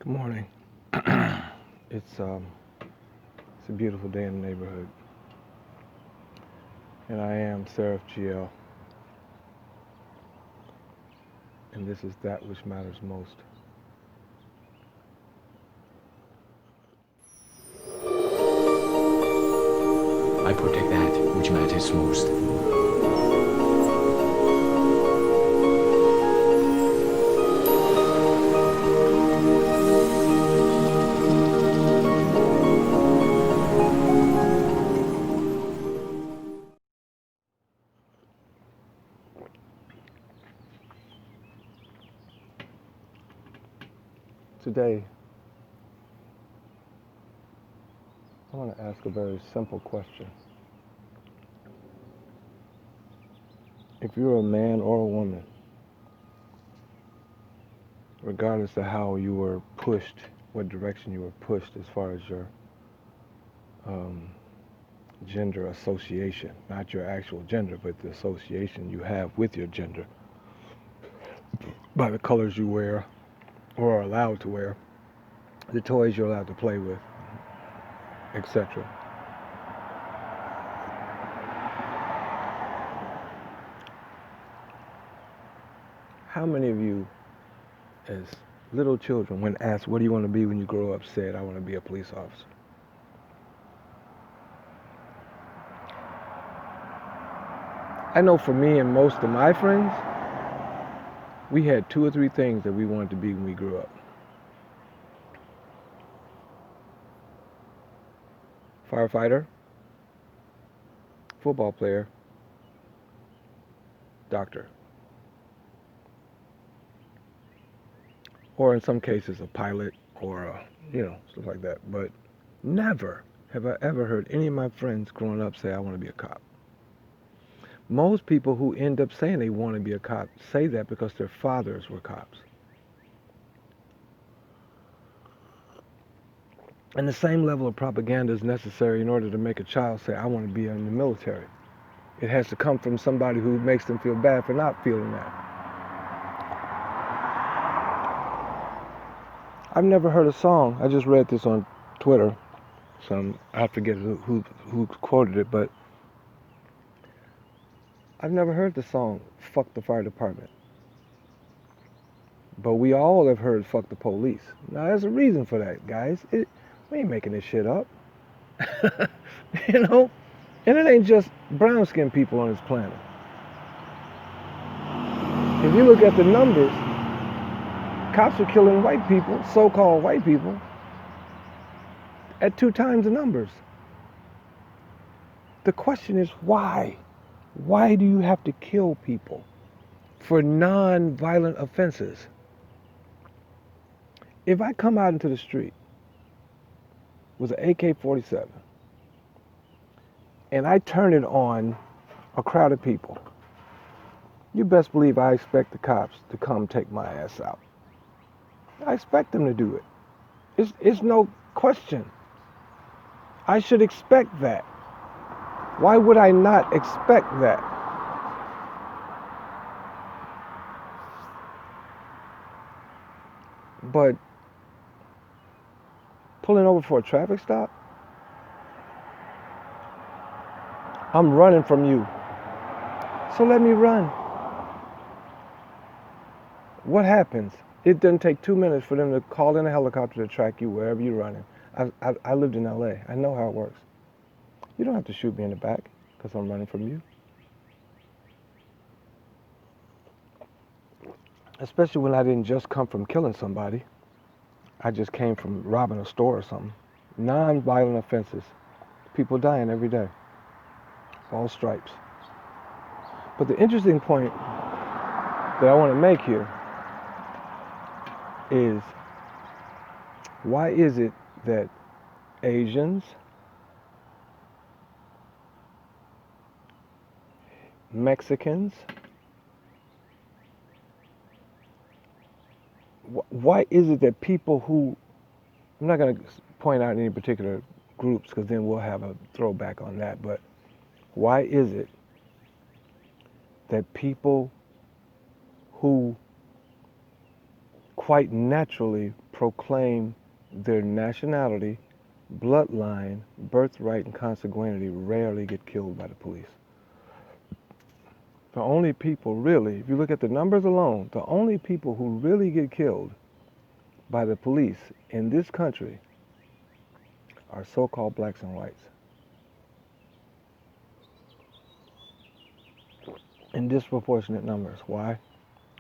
Good morning. It's a beautiful day in the neighborhood, and I am Seraph GL, and this is that which matters most. I protect that which matters most. Today, I want to ask a very simple question. If you're a man or a woman, regardless of how you were pushed, what direction you were pushed as far as your um, gender association, not your actual gender, but the association you have with your gender by the colors you wear or are allowed to wear, the toys you're allowed to play with, etc. How many of you, as little children, when asked, what do you want to be when you grow up, said, I want to be a police officer? I know for me and most of my friends, we had two or three things that we wanted to be when we grew up. Firefighter, football player, doctor. Or in some cases, a pilot or, stuff like that. But never have I ever heard any of my friends growing up say, I want to be a cop. Most people who end up saying they want to be a cop say that because their fathers were cops. And the same level of propaganda is necessary in order to make a child say, I want to be in the military. It has to come from somebody who makes them feel bad for not feeling that. I've never heard a song. I just read this on Twitter. I forget who quoted it, but I've never heard the song Fuck the Fire Department. But we all have heard Fuck the Police. Now there's a reason for that, guys. We ain't making this shit up. And it ain't just brown-skinned people on this planet. If you look at the numbers, cops are killing white people, so-called white people, at 2 times the numbers. The question is why? Why do you have to kill people for non-violent offenses? If I come out into the street with an AK-47 and I turn it on a crowd of people, you best believe I expect the cops to come take my ass out. I expect them to do it. It's no question. I should expect that. Why would I not expect that? But pulling over for a traffic stop, I'm running from you. So let me run. What happens? It doesn't take 2 minutes for them to call in a helicopter to track you wherever you're running. I lived in LA. I know how it works. You don't have to shoot me in the back because I'm running from you. Especially when I didn't just come from killing somebody. I just came from robbing a store or something. Non-violent offenses. People dying every day. All stripes. But the interesting point that I want to make here is, why is it that Asians, Mexicans, why is it that people who, I'm not going to point out any particular groups because then we'll have a throwback on that, but why is it that people who quite naturally proclaim their nationality, bloodline, birthright, and consanguinity rarely get killed by the police. The only people really, if you look at the numbers alone, the only people who really get killed by the police in this country are so-called blacks and whites. In disproportionate numbers. Why?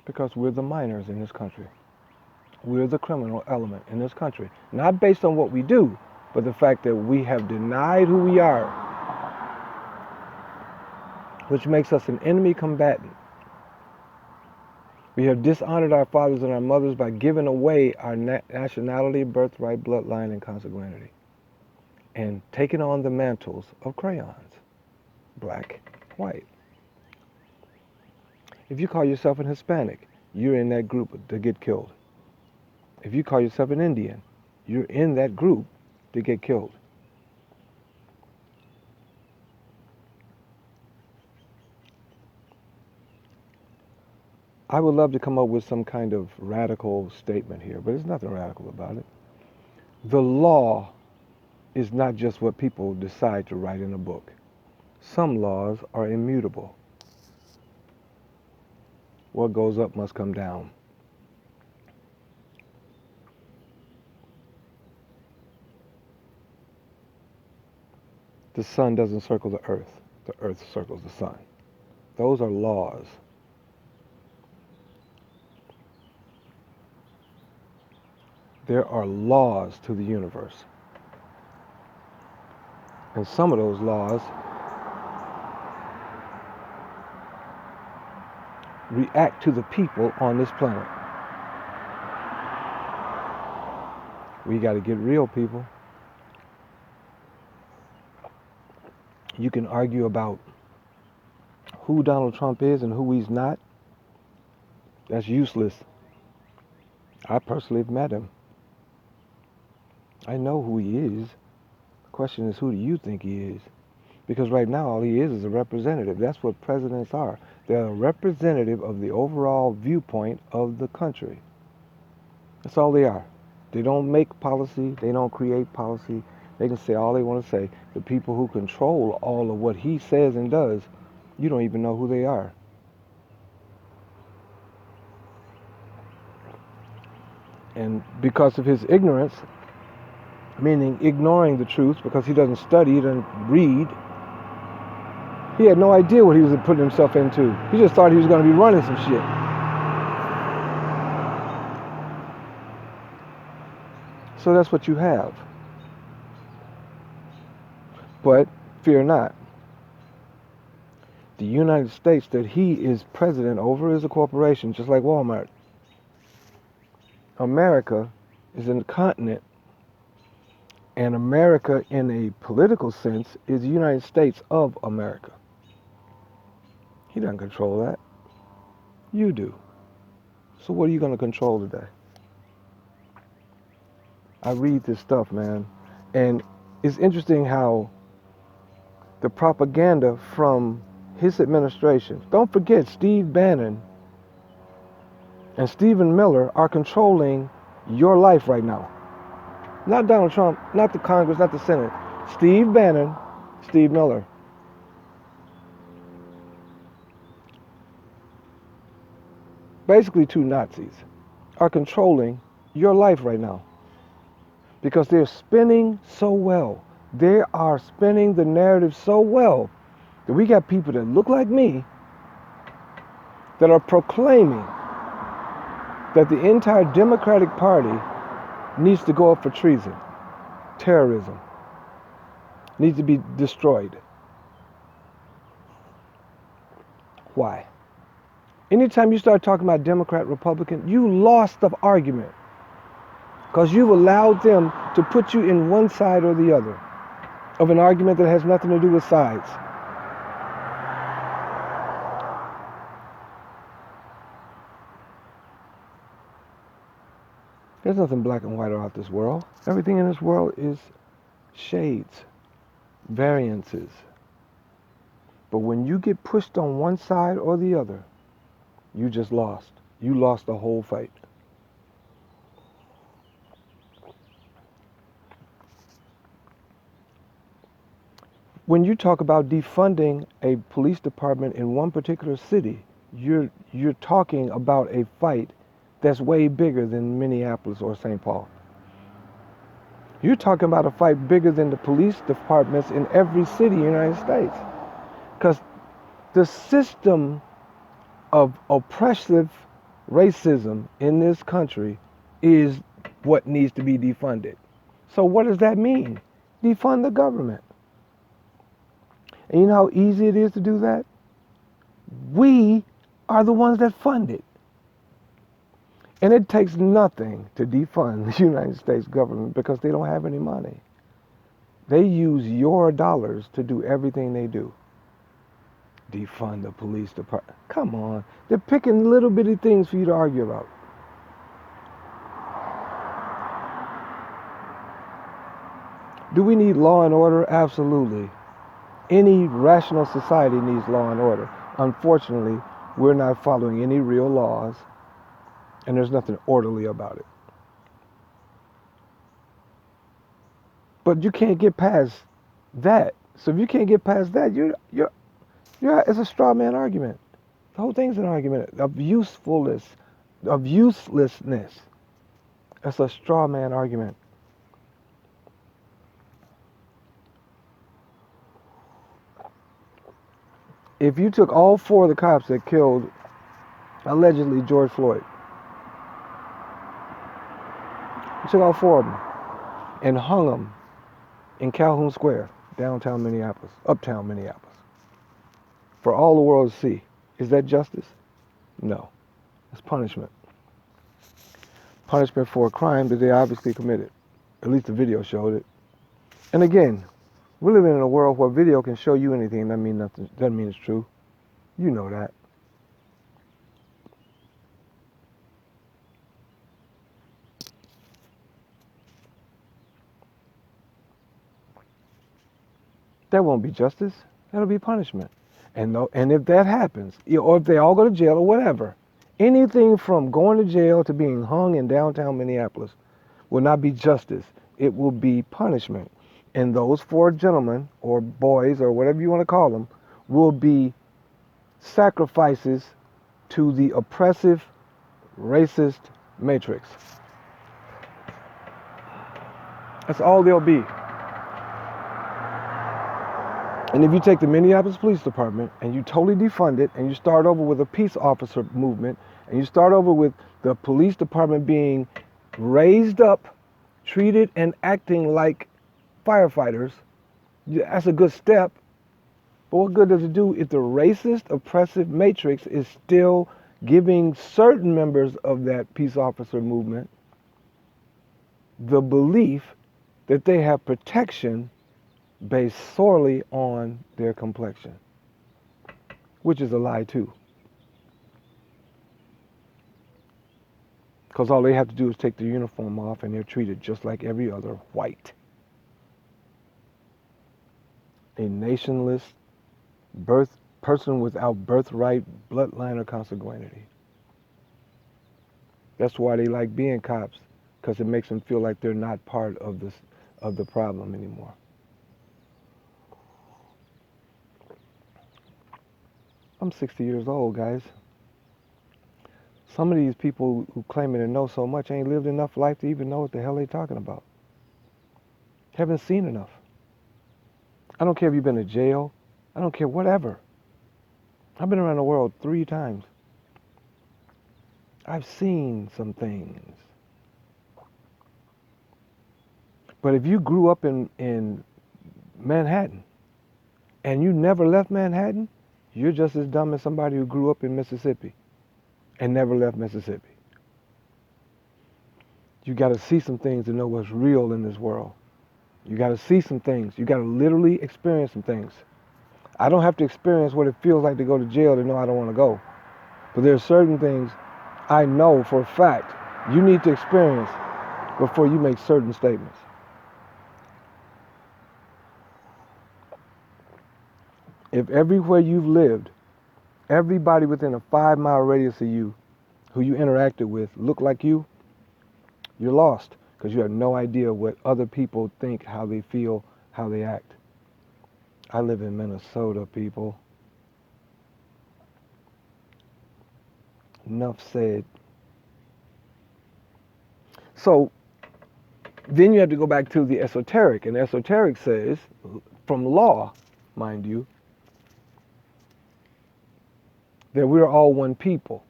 Because we're the minors in this country. We're the criminal element in this country. Not based on what we do, but the fact that we have denied who we are, which makes us an enemy combatant. We have dishonored our fathers and our mothers by giving away our nationality, birthright, bloodline, and consanguinity, and taking on the mantles of crayons, black, white. If you call yourself an Hispanic, you're in that group to get killed. If you call yourself an Indian, you're in that group to get killed. I would love to come up with some kind of radical statement here, but there's nothing radical about it. The law is not just what people decide to write in a book. Some laws are immutable. What goes up must come down. The sun doesn't circle the earth circles the sun. Those are laws. There are laws to the universe. And some of those laws react to the people on this planet. We got to get real, people. You can argue about who Donald Trump is and who he's not. That's useless. I personally have met him. I know who he is. The question is, who do you think he is? Because right now, all he is a representative. That's what presidents are. They're a representative of the overall viewpoint of the country. That's all they are. They don't make policy. They don't create policy. They can say all they want to say. The people who control all of what he says and does, you don't even know who they are. And because of his ignorance, meaning ignoring the truth because he doesn't study, he doesn't read, he had no idea what he was putting himself into. He just thought he was going to be running some shit. So that's what you have. But fear not. The United States that he is president over is a corporation, just like Walmart. America is a continent, and America in a political sense is the United States of America. He doesn't control that. You do. So what are you going to control today? I read this stuff, man, and it's interesting how the propaganda from his administration, don't forget Steve Bannon and Stephen Miller are controlling your life right now. Not Donald Trump, not the Congress, not the Senate. Steve Bannon, Steve Miller. Basically two Nazis are controlling your life right now. Because they're spinning so well. They are spinning the narrative so well that we got people that look like me that are proclaiming that the entire Democratic Party needs to go up for treason, terrorism, needs to be destroyed. Why? Anytime you start talking about Democrat, Republican, you lost the argument because you've allowed them to put you in one side or the other of an argument that has nothing to do with sides. There's nothing black and white about this world. Everything in this world is shades, variances. But when you get pushed on one side or the other, you just lost. You lost the whole fight. when you talk about defunding a police department in one particular city, you're talking about a fight that's way bigger than Minneapolis or St. Paul. You're talking about a fight bigger than the police departments in every city in the United States. Because the system of oppressive racism in this country is what needs to be defunded. So what does that mean? Defund the government. And you know how easy it is to do that? We are the ones that fund it. And it takes nothing to defund the United States government because they don't have any money. They use your dollars to do everything they do. Defund the police department. Come on. They're picking little bitty things for you to argue about. Do we need law and order? Absolutely. Any rational society needs law and order. Unfortunately, we're not following any real laws, and there's nothing orderly about it. But you can't get past that. So if you can't get past that, it's a straw man argument. The whole thing's an argument of usefulness, of uselessness. It's a straw man argument. If you took all 4 of the cops that killed, allegedly, George Floyd, you took all 4 of them and hung them in Calhoun Square, downtown Minneapolis, uptown Minneapolis, for all the world to see, is that justice? No. It's punishment. Punishment for a crime that they obviously committed. At least the video showed it. And again, we're living in a world where video can show you anything. That means nothing. Doesn't mean it's true. You know that. That won't be justice. That'll be punishment. And if that happens, or if they all go to jail or whatever, anything from going to jail to being hung in downtown Minneapolis will not be justice. It will be punishment. And those 4 gentlemen, or boys, or whatever you want to call them, will be sacrifices to the oppressive, racist matrix. That's all they'll be. And if you take the Minneapolis Police Department and you totally defund it, and you start over with a peace officer movement, and you start over with the police department being raised up, treated and acting like firefighters, that's a good step. But what good does it do if the racist, oppressive matrix is still giving certain members of that peace officer movement the belief that they have protection based solely on their complexion, which is a lie too. Because all they have to do is take their uniform off and they're treated just like every other white. A nationless person without birthright, bloodline, or consanguinity. That's why they like being cops, because it makes them feel like they're not part of the problem anymore. I'm 60 years old, guys. Some of these people who claim to know so much ain't lived enough life to even know what the hell they're talking about. Haven't seen enough. I don't care if you've been to jail. I don't care, whatever. I've been around the world 3 times. I've seen some things. But if you grew up in Manhattan and you never left Manhattan, you're just as dumb as somebody who grew up in Mississippi and never left Mississippi. You got to see some things to know what's real in this world. You got to see some things. You got to literally experience some things. I don't have to experience what it feels like to go to jail to know I don't want to go. But there are certain things I know for a fact you need to experience before you make certain statements. If everywhere you've lived, everybody within a 5-mile radius of you who you interacted with look like you, you're lost, because you have no idea what other people think, how they feel, how they act. I live in Minnesota, people. Enough said. So then you have to go back to the esoteric, and esoteric says, from law, mind you, that we're all one people.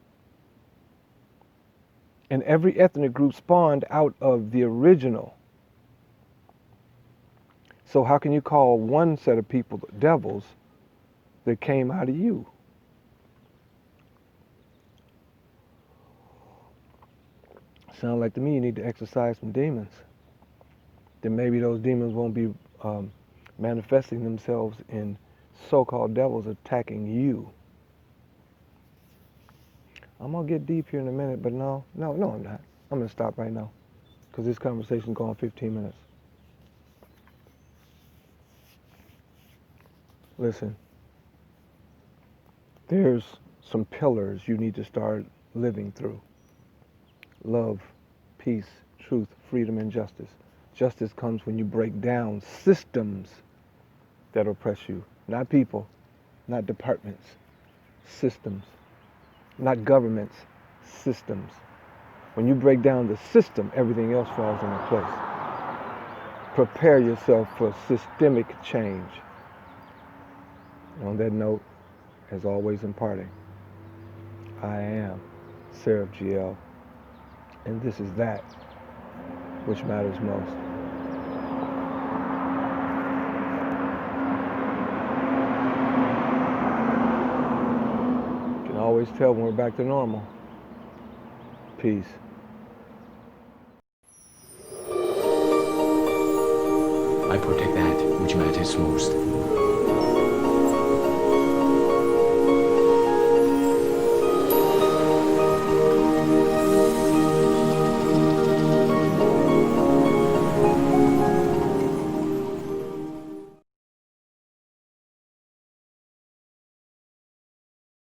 And every ethnic group spawned out of the original. So how can you call one set of people devils that came out of you? Sound like to me you need to exorcise some demons. Then maybe those demons won't be manifesting themselves in so-called devils attacking you. I'm gonna get deep here in a minute, but no, I'm not. I'm gonna stop right now because this conversation's going 15 minutes. Listen, there's some pillars you need to start living through. Love, peace, truth, freedom, and justice. Justice comes when you break down systems that oppress you. Not people, not departments, systems. Not governments, systems. When you break down the system, everything else falls into place. Prepare yourself for systemic change. And on that note, as always in parting, I am Seraph GL, and this is that which matters most. You can always tell when we're back to normal. Peace. I protect that which matters most.